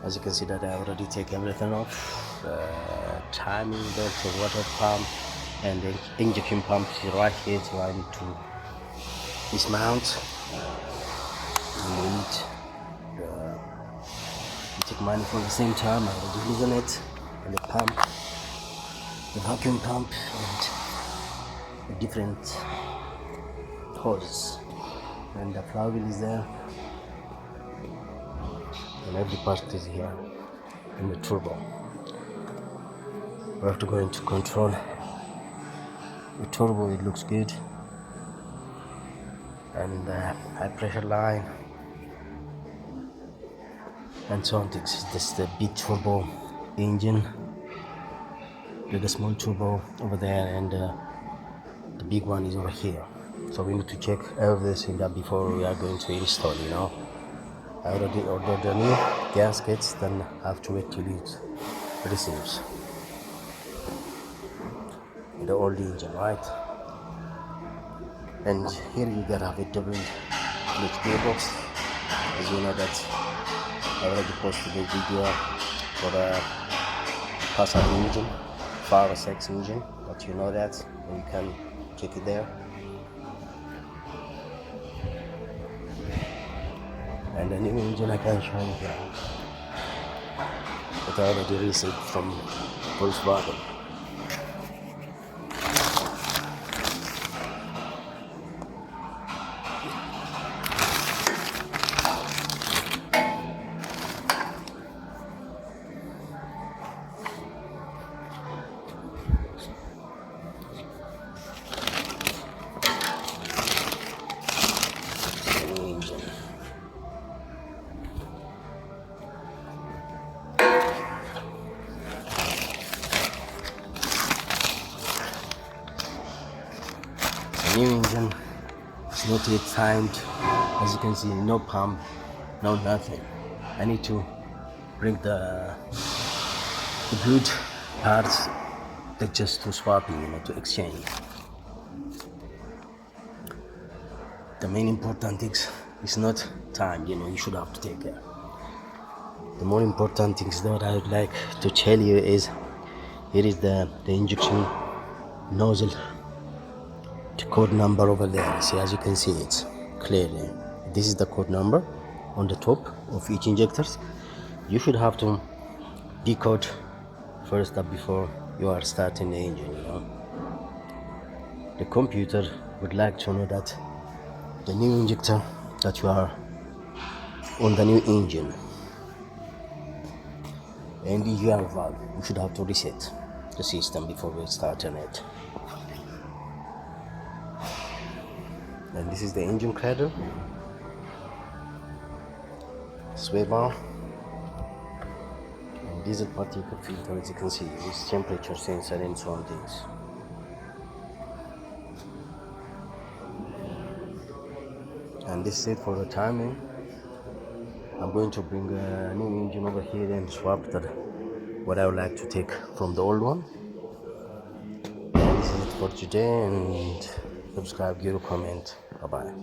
As you can see that I already take everything off. Timing belt, the water pump, and the injection pump is right here, so I need to dismount. And we need to take money for the same time. I already loosen it, and the pump, the vacuum pump, and the different hoses, and the flywheel is there, and every part is here, and the turbo. We have to go into control. The turbo, it looks good, and high pressure line, and so on. This is the big turbo engine, the small turbo over there, and the big one is over here. So we need to check everything that before we are going to install, I already ordered the new gaskets, then I have to wait till it receives the old engine, right? And here you gotta have a double clutch gearbox. As you know that I already posted a video for the Passat engine, Fire 6 engine, but you know that, and you can check it there. And the new engine I can show you here, but I already received from Volkswagen. New engine is not yet timed. As you can see, no pump, no nothing. I need to bring the good parts that just to swapping, to exchange. The main important thing is not time, you should have to take care. The more important things that I would like to tell you is, here is the injection nozzle, the code number over there. See, as you can see it clearly, this is the code number on the top of each injectors. You should have to decode first up before you are starting the engine. The computer would like to know that the new injector, that you are on the new engine, and the EGR valve, you should have to reset the system before we start on it. And this is the engine cradle, swivel, and diesel particle filter. As you can see, this temperature sensor and so on things. And this is it for the timing. I'm going to bring a new engine over here and swap what I would like to take from the old one. And this is it for today, and subscribe, give a comment. Bye bye.